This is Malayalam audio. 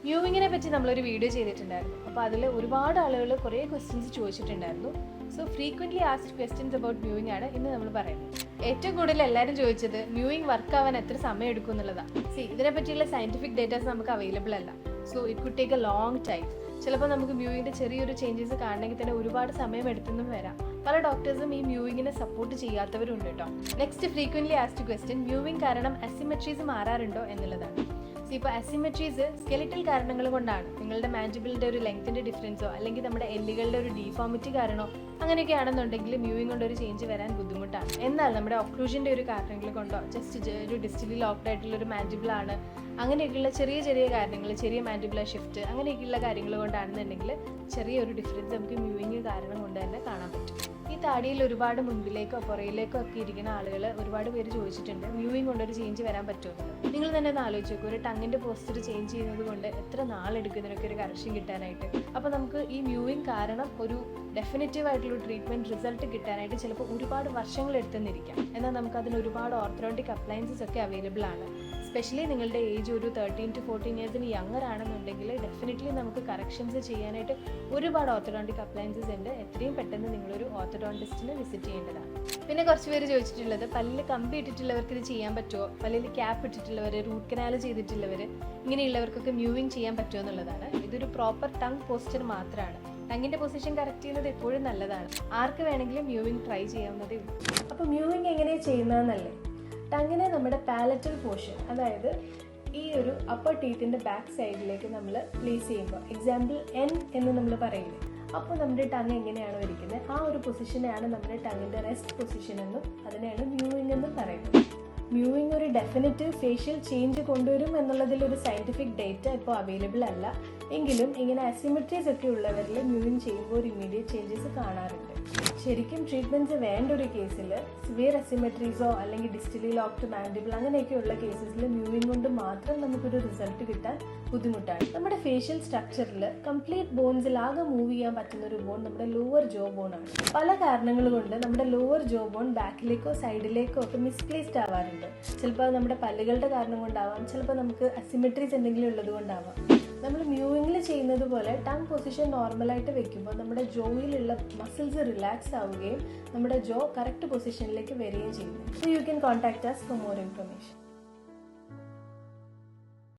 മ്യൂവിങ്ങിനെ പറ്റി നമ്മളൊരു വീഡിയോ ചെയ്തിട്ടുണ്ടായിരുന്നു. അപ്പോൾ അതിൽ ഒരുപാട് ആളുകൾ കുറേ ക്വസ്റ്റ്യൻസ് ചോദിച്ചിട്ടുണ്ടായിരുന്നു. So frequently asked questions about moving ആണ് ഇന്ന് നമ്മൾ പറയുന്നത്. ഏറ്റവും കൂടുതൽ എല്ലാവരും ചോദിച്ചത് മ്യൂവിങ് വർക്ക് ആവാൻ എത്ര സമയം എടുക്കും എന്നുള്ളതാണ്. ഇതിനെ പറ്റിയുള്ള സയൻറ്റിഫിക് ഡേറ്റാസ് നമുക്ക് അവൈലബിൾ അല്ല. So it could take A long time. ചിലപ്പോൾ നമുക്ക് മ്യൂവിങ്ങിൻ്റെ ചെറിയൊരു ചേഞ്ചസ് കാണണമെങ്കിൽ തന്നെ ഒരുപാട് സമയം എടുത്തെന്നും വരാം. പല ഡോക്ടേഴ്സും ഈ മ്യൂവിങ്ങിനെ സപ്പോർട്ട് ചെയ്യാത്തവരുണ്ട് കേട്ടോ. നെക്സ്റ്റ് ഫ്രീക്വൻ്റ്ലി ആസ്ക്ഡ് ക്വസ്റ്റ്യൻ മ്യൂവിങ് കാരണം അസിമെട്രീസ് മാറാറുണ്ടോ എന്നുള്ളതാണ്. ഇപ്പോൾ അസിമെട്രീസ് സ്കെലിറ്റൽ കാരണങ്ങൾ കൊണ്ടാണ്. നിങ്ങളുടെ മാൻഡിബിളിൻ്റെ ഒരു ലെങ്ത്തിൻ്റെ ഡിഫറൻസോ അല്ലെങ്കിൽ നമ്മുടെ എല്ലുകളുടെ ഒരു ഡീഫോമിറ്റി കാരണമോ അങ്ങനെയൊക്കെയാണെന്നുണ്ടെങ്കിൽ മ്യൂവിങ് കൊണ്ടൊരു ചേഞ്ച് വരാൻ ബുദ്ധിമുട്ടാണ്. എന്നാൽ നമ്മുടെ ഒക്ലൂഷൻ്റെ ഒരു കാരണങ്ങൾ കൊണ്ടോ ജസ്റ്റ് ഒരു ഡിസ്റ്റലി ലോക്ക്ഡ് ആയിട്ടുള്ളൊരു മാൻഡിബിളാണ്, അങ്ങനെയൊക്കെയുള്ള ചെറിയ ചെറിയ കാര്യങ്ങൾ, ചെറിയ മാൻഡിബുലർ ഷിഫ്റ്റ് അങ്ങനെയൊക്കെയുള്ള കാര്യങ്ങൾ കൊണ്ടാണെന്നുണ്ടെങ്കിൽ ചെറിയൊരു ഡിഫറൻസ് നമുക്ക് മ്യൂവിങ് കാരണം കൊണ്ട് തന്നെ കാണാൻ പറ്റും. ഈ താടിയിൽ ഒരുപാട് മുൻപിലേക്കോ പുറയിലേക്കോ ഒക്കെ ഇരിക്കുന്ന ആളുകൾ ഒരുപാട് പേര് ചോദിച്ചിട്ടുണ്ട് മ്യൂവിങ് കൊണ്ടൊരു ചേഞ്ച് വരാൻ പറ്റുമോ. നിങ്ങൾ തന്നെ ഒന്ന് ആലോചിച്ച് നോക്കും, ഒരു ടങ്ങിൻ്റെ പോസ്റ്റർ ചേഞ്ച് ചെയ്യുന്നത് കൊണ്ട് എത്ര നാളെടുക്കും ഇതിനൊക്കെ ഒരു കറക്ഷൻ കിട്ടാനായിട്ട്. അപ്പോൾ നമുക്ക് ഈ മ്യൂവിങ് കാരണം ഒരു ഡെഫിനറ്റീവ് ആയിട്ടുള്ള ട്രീറ്റ്മെൻറ്റ് റിസൾട്ട് കിട്ടാനായിട്ട് ചിലപ്പോൾ ഒരുപാട് വർഷങ്ങൾ എടുത്തെന്നിരിക്കാം. എന്നാൽ നമുക്ക് അതിന് ഒരുപാട് ഓർത്തോഡോണ്ടിക് അപ്ലയൻസസ് ഒക്കെ അവൈലബിൾ ആണ്. സ്പെഷ്യലി നിങ്ങളുടെ ഏജ് ഒരു 13 to 14 ഇയേഴ്സിന് യങ്ങർ ആണെന്നുണ്ടെങ്കിൽ ഡെഫിനറ്റ്ലി നമുക്ക് കറക്ഷൻസ് ചെയ്യാനായിട്ട് ഒരുപാട് ഓർത്തോഡോണ്ടിക് അപ്ലയൻസസ് ഉണ്ട്. എത്രയും പെട്ടെന്ന് നിങ്ങളൊരു ഓർത്തോഡോണ്ടിസ്റ്റിനെ വിസിറ്റ് ചെയ്യേണ്ടതാണ്. പിന്നെ കുറച്ച് പേര് ചോദിച്ചിട്ടുള്ളത് പല്ലിൽ കമ്പി ഇട്ടിട്ടുള്ളവർക്ക് ഇത് ചെയ്യാൻ പറ്റുമോ, പല്ലിൽ ക്യാപ്പ് ഇട്ടിട്ടുള്ളവർ, റൂട്ട് കനാൽ ചെയ്തിട്ടുള്ളവർ, ഇങ്ങനെയുള്ളവർക്കൊക്കെ മ്യൂവിങ് ചെയ്യാൻ പറ്റുമോ എന്നുള്ളതാണ്. ഇതൊരു പ്രോപ്പർ ടങ് പോസ്ചർ മാത്രമാണ്. ടങ്ങിൻ്റെ പൊസിഷൻ കറക്റ്റ് ചെയ്യുന്നത് എപ്പോഴും നല്ലതാണ്. ആർക്ക് വേണമെങ്കിലും മ്യൂവിങ് ട്രൈ ചെയ്യാവുന്നതേ ഉള്ളൂ. അപ്പോൾ മ്യൂവിങ് എങ്ങനെയാണ് ചെയ്യുന്നതെന്നല്ലേ, ടങ്ങിനെ നമ്മുടെ പാലറ്റൽ പോർഷൻ, അതായത് ഈ ഒരു അപ്പർ ടീത്തിൻ്റെ ബാക്ക് സൈഡിലേക്ക് നമ്മൾ പ്ലേസ് ചെയ്യുമ്പോൾ, എക്സാമ്പിൾ N എന്ന് നമ്മൾ പറയുന്നത്, അപ്പോൾ നമ്മുടെ ടങ് എങ്ങനെയാണോ ഇരിക്കുന്നത് ആ ഒരു പൊസിഷനെയാണ് നമ്മുടെ ടങ്ങിൻ്റെ റെസ്റ്റ് പൊസിഷൻ എന്നും അതിനെയാണ് മ്യൂവിങ് എന്നും പറയുന്നത്. മ്യൂവിങ് ഒരു ഡെഫിനറ്റീവ് ഫേഷ്യൽ ചേഞ്ച് കൊണ്ടുവരും എന്നുള്ളതിലൊരു സയൻറ്റിഫിക് ഡേറ്റ ഇപ്പോൾ അവൈലബിൾ അല്ല. എങ്കിലും ഇങ്ങനെ അസിമെട്രീസ് ഒക്കെ ഉള്ളവരിൽ മ്യൂവിങ് ചെയ്യുമ്പോൾ ഒരു ഇമ്മീഡിയറ്റ് ചേഞ്ചസ് കാണാറുണ്ട്. ശരിക്കും ട്രീറ്റ്മെൻറ്റ്സ് വേണ്ട ഒരു കേസിൽ സിവിയർ അസിമെട്രീസോ അല്ലെങ്കിൽ ഡിസ്റ്റലി ലോക്ക്ഡ് മാൻഡിബിൾ അങ്ങനെയൊക്കെയുള്ള കേസസിൽ മ്യൂവിങ് കൊണ്ട് മാത്രം നമുക്കൊരു റിസൾട്ട് കിട്ടാൻ ബുദ്ധിമുട്ടാണ്. നമ്മുടെ ഫേഷ്യൽ സ്ട്രക്ചറിൽ കംപ്ലീറ്റ് ബോൺസിൽ ആകെ മൂവ് ചെയ്യാൻ പറ്റുന്ന ഒരു ബോൺ നമ്മുടെ ലോവർ ജോ ബോൺ ആണ്. പല കാരണങ്ങൾ കൊണ്ട് നമ്മുടെ ലോവർ ജോ ബോൺ ബാക്കിലേക്കോ സൈഡിലേക്കോ ഒക്കെ മിസ്പ്ലേസ്ഡ് ആവാറുണ്ട്. ചിലപ്പോൾ നമ്മുടെ പല്ലുകളുടെ കാരണം കൊണ്ടാവാം, ചിലപ്പോൾ നമുക്ക് അസിമെട്രീസ് എന്തെങ്കിലും ഉള്ളത് കൊണ്ടാവാം. നമ്മൾ മ്യൂവിങ്ങിൽ ചെയ്യുന്നത് പോലെ ടങ് പൊസിഷൻ നോർമലായിട്ട് വെക്കുമ്പോൾ നമ്മുടെ ജോയിലുള്ള മസിൽസ് റിലാക്സ് ആവുകയും നമ്മുടെ ജോ കറക്റ്റ് പൊസിഷനിലേക്ക് വരികയും ചെയ്യുന്നു. So you can contact us for more information.